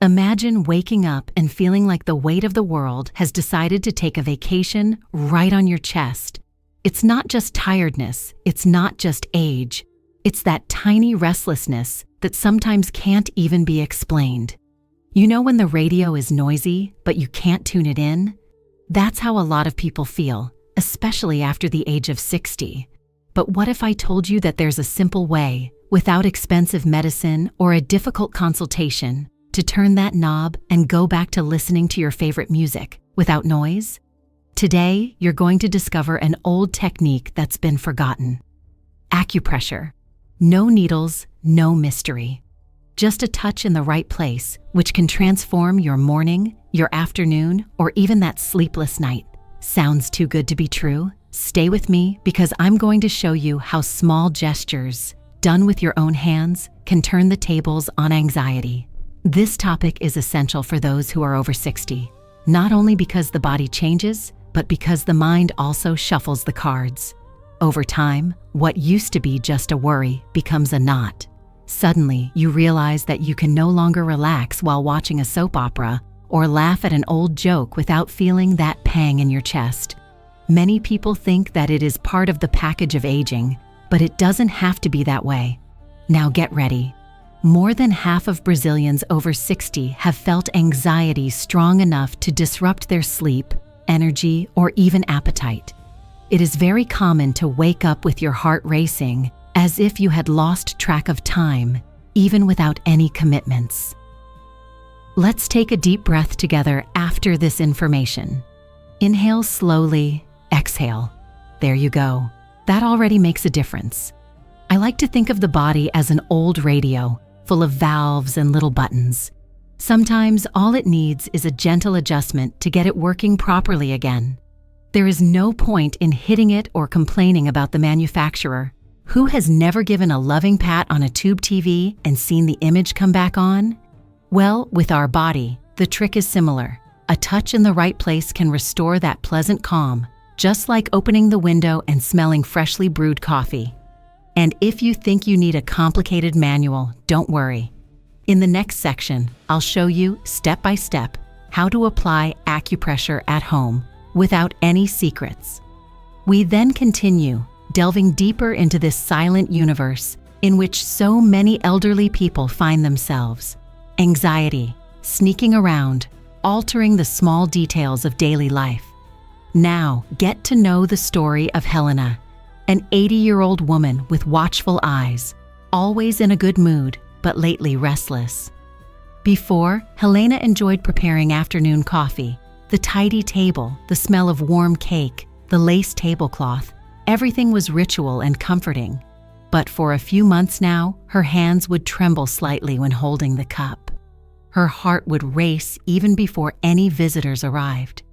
Imagine waking up and feeling like the weight of the world has decided to take a vacation right on your chest. It's not just tiredness, it's not just age. It's that tiny restlessness that sometimes can't even be explained. You know when the radio is noisy, but you can't tune it in? That's how a lot of people feel, especially after the age of 60. But what if I told you that there's a simple way, without expensive medicine or a difficult consultation, to turn that knob and go back to listening to your favorite music without noise? Today, you're going to discover an old technique that's been forgotten. Acupressure. No needles, no mystery. Just a touch in the right place, which can transform your morning, your afternoon, or even that sleepless night. Sounds too good to be true? Stay with me because I'm going to show you how small gestures, done with your own hands, can turn the tables on anxiety. This topic is essential for those who are over 60, not only because the body changes, but because the mind also shuffles the cards. Over time, what used to be just a worry becomes a knot. Suddenly, you realize that you can no longer relax while watching a soap opera or laugh at an old joke without feeling that pang in your chest. Many people think that it is part of the package of aging, but it doesn't have to be that way. Now get ready. More than half of Brazilians over 60 have felt anxiety strong enough to disrupt their sleep, energy, or even appetite. It is very common to wake up with your heart racing, as if you had lost track of time, even without any commitments. Let's take a deep breath together after this information. Inhale slowly, exhale. There you go. That already makes a difference. I like to think of the body as an old radio, full of valves and little buttons. Sometimes all it needs is a gentle adjustment to get it working properly again. There is no point in hitting it or complaining about the manufacturer. Who has never given a loving pat on a tube TV and seen the image come back on? Well, with our body, the trick is similar. A touch in the right place can restore that pleasant calm, just like opening the window and smelling freshly brewed coffee. And if you think you need a complicated manual, don't worry. In the next section, I'll show you, step by step, how to apply acupressure at home without any secrets. We then continue, delving deeper into this silent universe in which so many elderly people find themselves. Anxiety, sneaking around, altering the small details of daily life. Now, get to know the story of Helena, an 80-year-old woman with watchful eyes, always in a good mood, but lately restless. Before, Helena enjoyed preparing afternoon coffee, the tidy table, the smell of warm cake, the lace tablecloth. Everything was ritual and comforting. But for a few months now, her hands would tremble slightly when holding the cup. Her heart would race even before any visitors arrived.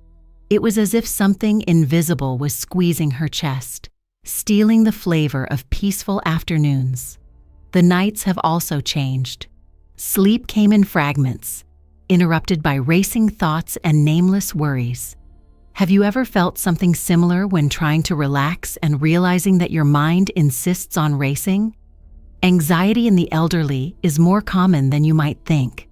It was as if something invisible was squeezing her chest, stealing the flavor of peaceful afternoons. The nights have also changed. Sleep came in fragments, interrupted by racing thoughts and nameless worries. Have you ever felt something similar when trying to relax and realizing that your mind insists on racing? Anxiety in the elderly is more common than you might think.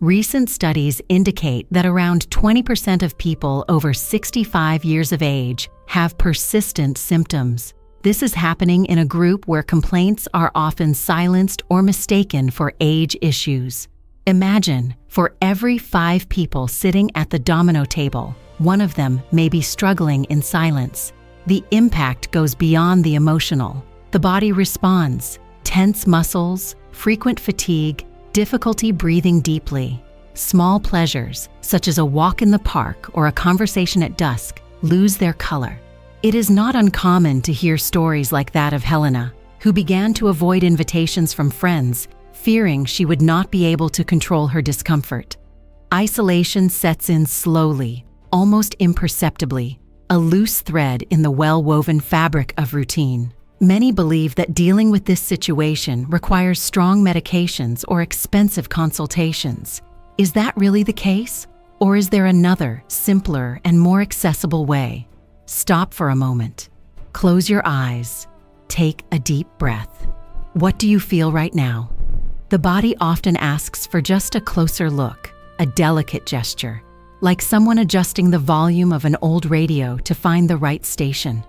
Recent studies indicate that around 20% of people over 65 years of age have persistent symptoms. This is happening in a group where complaints are often silenced or mistaken for age issues. Imagine, for every 5 people sitting at the domino table, one of them may be struggling in silence. The impact goes beyond the emotional. The body responds: tense muscles, frequent fatigue, difficulty breathing deeply. Small pleasures, such as a walk in the park or a conversation at dusk, lose their color. It is not uncommon to hear stories like that of Helena, who began to avoid invitations from friends, fearing she would not be able to control her discomfort. Isolation sets in slowly, almost imperceptibly, a loose thread in the well-woven fabric of routine. Many believe that dealing with this situation requires strong medications or expensive consultations. Is that really the case? Or is there another, simpler, and more accessible way? Stop for a moment. Close your eyes. Take a deep breath. What do you feel right now? The body often asks for just a closer look. a delicate gesture, like someone adjusting the volume of an old radio to find the right station.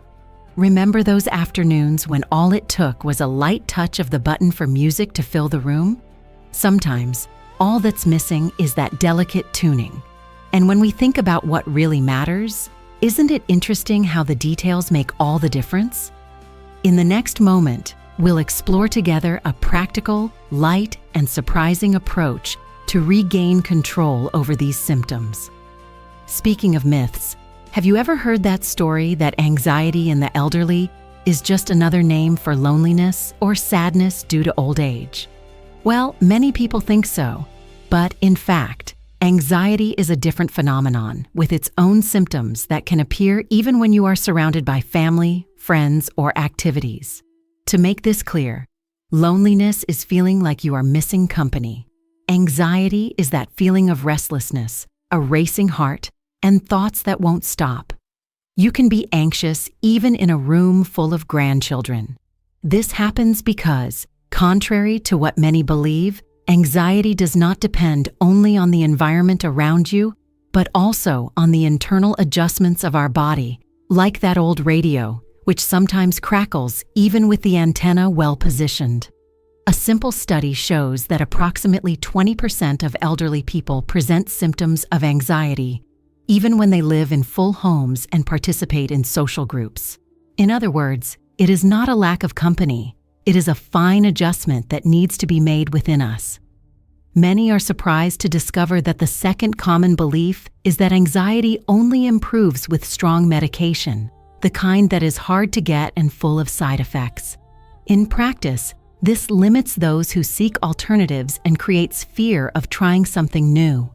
Remember those afternoons when all it took was a light touch of the button for music to fill the room? Sometimes, all that's missing is that delicate tuning. And when we think about what really matters, isn't it interesting how the details make all the difference? In the next moment, we'll explore together a practical, light, and surprising approach to regain control over these symptoms. Speaking of myths, have you ever heard that story that anxiety in the elderly is just another name for loneliness or sadness due to old age? Well, many people think so, but in fact, anxiety is a different phenomenon with its own symptoms that can appear even when you are surrounded by family, friends, or activities. To make this clear, loneliness is feeling like you are missing company. Anxiety is that feeling of restlessness, a racing heart, and thoughts that won't stop. You can be anxious even in a room full of grandchildren. This happens because, contrary to what many believe, anxiety does not depend only on the environment around you, but also on the internal adjustments of our body, like that old radio, which sometimes crackles even with the antenna well positioned. A simple study shows that approximately 20% of elderly people present symptoms of anxiety, even when they live in full homes and participate in social groups. In other words, it is not a lack of company. It is a fine adjustment that needs to be made within us. Many are surprised to discover that the second common belief is that anxiety only improves with strong medication, the kind that is hard to get and full of side effects. In practice, this limits those who seek alternatives and creates fear of trying something new.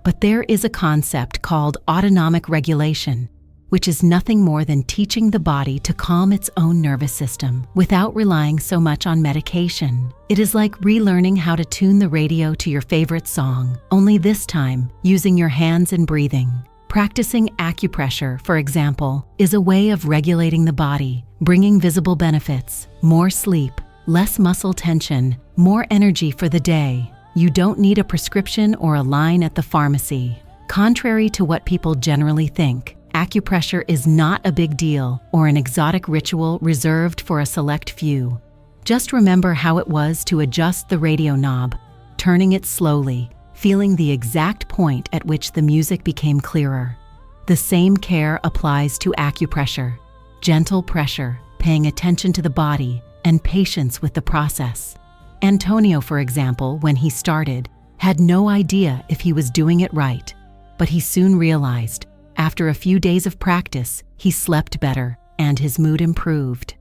But there is a concept called autonomic regulation, which is nothing more than teaching the body to calm its own nervous system without relying so much on medication. It is like relearning how to tune the radio to your favorite song, only this time using your hands and breathing. Practicing acupressure, for example, is a way of regulating the body, bringing visible benefits: more sleep, less muscle tension, more energy for the day. You don't need a prescription or a line at the pharmacy. Contrary to what people generally think, acupressure is not a big deal or an exotic ritual reserved for a select few. Just remember how it was to adjust the radio knob, turning it slowly, feeling the exact point at which the music became clearer. The same care applies to acupressure: gentle pressure, paying attention to the body, and patience with the process. Antonio, for example, when he started, had no idea if he was doing it right, but he soon realized, after a few days of practice, he slept better and his mood improved.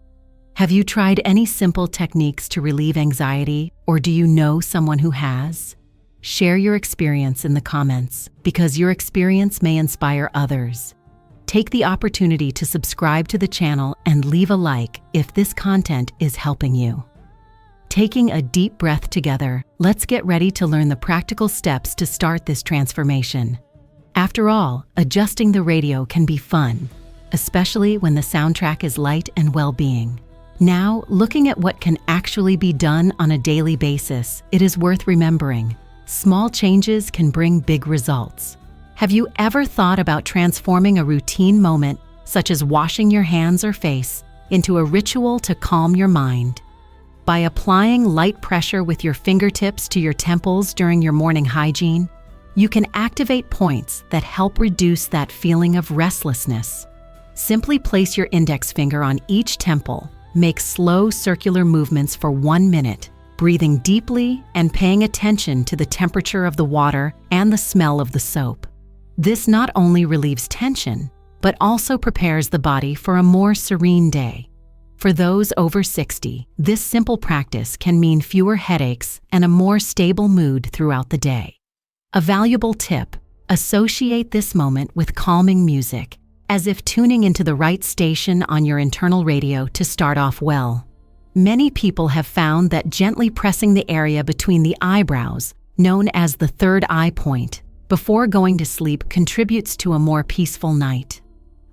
Have you tried any simple techniques to relieve anxiety, or do you know someone who has? Share your experience in the comments, because your experience may inspire others. Take the opportunity to subscribe to the channel and leave a like if this content is helping you. Taking a deep breath together, let's get ready to learn the practical steps to start this transformation. After all, adjusting the radio can be fun, especially when the soundtrack is light and well-being. Now, looking at what can actually be done on a daily basis, it is worth remembering: small changes can bring big results. Have you ever thought about transforming a routine moment, such as washing your hands or face, into a ritual to calm your mind? By applying light pressure with your fingertips to your temples during your morning hygiene, you can activate points that help reduce that feeling of restlessness. Simply place your index finger on each temple, make slow circular movements for 1 minute, breathing deeply and paying attention to the temperature of the water and the smell of the soap. This not only relieves tension, but also prepares the body for a more serene day. For those over 60, this simple practice can mean fewer headaches and a more stable mood throughout the day. A valuable tip: associate this moment with calming music, as if tuning into the right station on your internal radio to start off well. Many people have found that gently pressing the area between the eyebrows, known as the third eye point, before going to sleep contributes to a more peaceful night.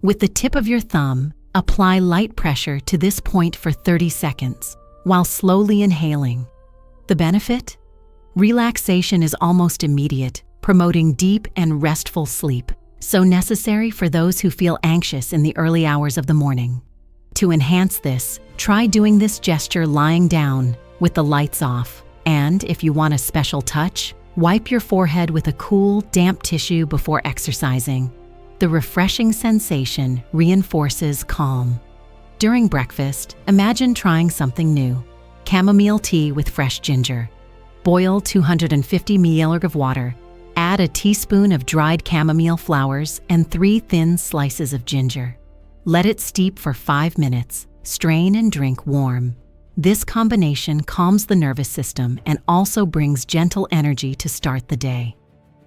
With the tip of your thumb, apply light pressure to this point for 30 seconds, while slowly inhaling. The benefit? Relaxation is almost immediate, promoting deep and restful sleep, so necessary for those who feel anxious in the early hours of the morning. To enhance this, try doing this gesture lying down with the lights off. And if you want a special touch, wipe your forehead with a cool, damp tissue before exercising. The refreshing sensation reinforces calm. During breakfast, imagine trying something new. Chamomile tea with fresh ginger. Boil 250 ml of water. Add a teaspoon of dried chamomile flowers and 3 thin slices of ginger. Let it steep for 5 minutes. Strain and drink warm. This combination calms the nervous system and also brings gentle energy to start the day.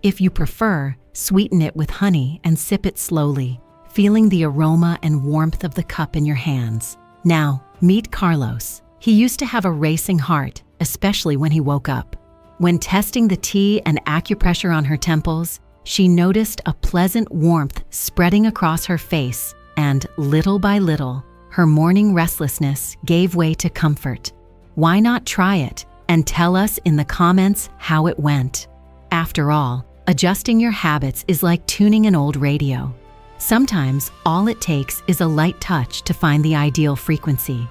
If you prefer, sweeten it with honey and sip it slowly, feeling the aroma and warmth of the cup in your hands. Now, meet Carlos. He used to have a racing heart, especially when he woke up. When testing the tea and acupressure on her temples, she noticed a pleasant warmth spreading across her face, and little by little, her morning restlessness gave way to comfort. Why not try it and tell us in the comments how it went? After all, adjusting your habits is like tuning an old radio. Sometimes all it takes is a light touch to find the ideal frequency,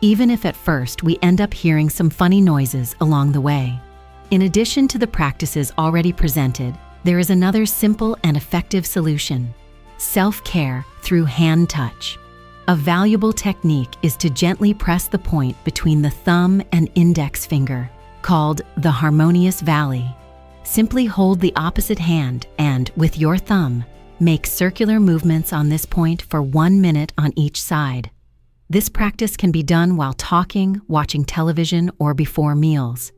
even if at first we end up hearing some funny noises along the way. In addition to the practices already presented, there is another simple and effective solution: self-care through hand touch. A valuable technique is to gently press the point between the thumb and index finger, called the harmonious valley. Simply hold the opposite hand and, with your thumb, make circular movements on this point for 1 minute on each side. This practice can be done while talking, watching television, or before meals.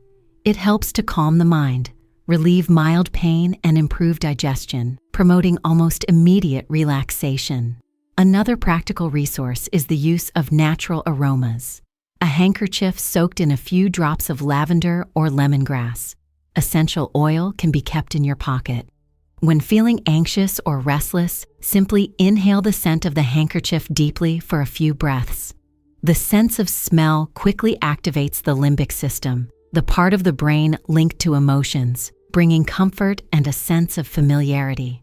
It helps to calm the mind, relieve mild pain, and improve digestion, promoting almost immediate relaxation. Another practical resource is the use of natural aromas. A handkerchief soaked in a few drops of lavender or lemongrass. Essential oil can be kept in your pocket. When feeling anxious or restless, simply inhale the scent of the handkerchief deeply for a few breaths. The sense of smell quickly activates the limbic system, the part of the brain linked to emotions, bringing comfort and a sense of familiarity.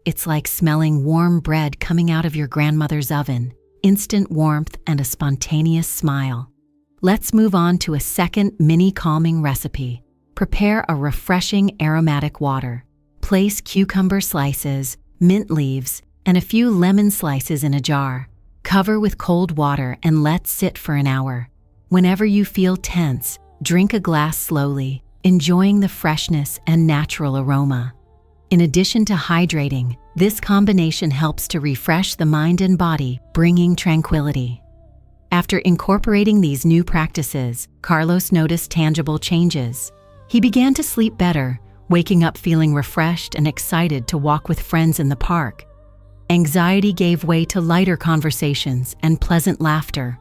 It's like smelling warm bread coming out of your grandmother's oven, instant warmth and a spontaneous smile. Let's move on to a second mini calming recipe. Prepare a refreshing aromatic water. Place cucumber slices, mint leaves, and a few lemon slices in a jar. Cover with cold water and let sit for an hour. Whenever you feel tense, drink a glass slowly, enjoying the freshness and natural aroma. In addition to hydrating, this combination helps to refresh the mind and body, bringing tranquility. After incorporating these new practices, Carlos noticed tangible changes. He began to sleep better, waking up feeling refreshed and excited to walk with friends in the park. Anxiety gave way to lighter conversations and pleasant laughter.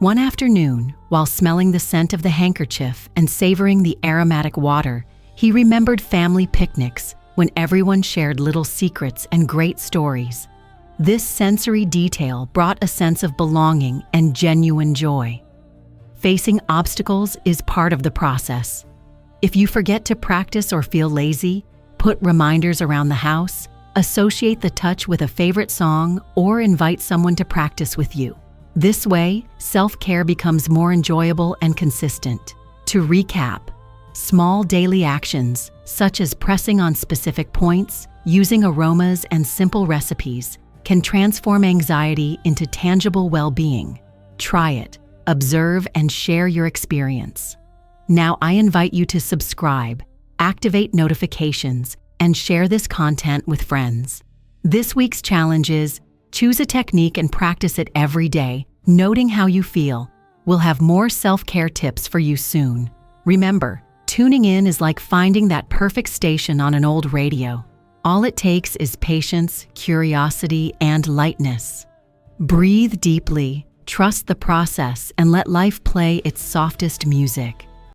One afternoon, while smelling the scent of the handkerchief and savoring the aromatic water, he remembered family picnics when everyone shared little secrets and great stories. This sensory detail brought a sense of belonging and genuine joy. Facing obstacles is part of the process. If you forget to practice or feel lazy, put reminders around the house, associate the touch with a favorite song, or invite someone to practice with you. This way, self-care becomes more enjoyable and consistent. To recap, small daily actions, such as pressing on specific points, using aromas, and simple recipes, can transform anxiety into tangible well-being. Try it, observe, and share your experience. Now I invite you to subscribe, activate notifications, and share this content with friends. This week's challenge is: choose a technique and practice it every day, noting how you feel. We'll have more self-care tips for you soon. Remember, tuning in is like finding that perfect station on an old radio. All it takes is patience, curiosity, and lightness. Breathe deeply, trust the process, and let life play its softest music.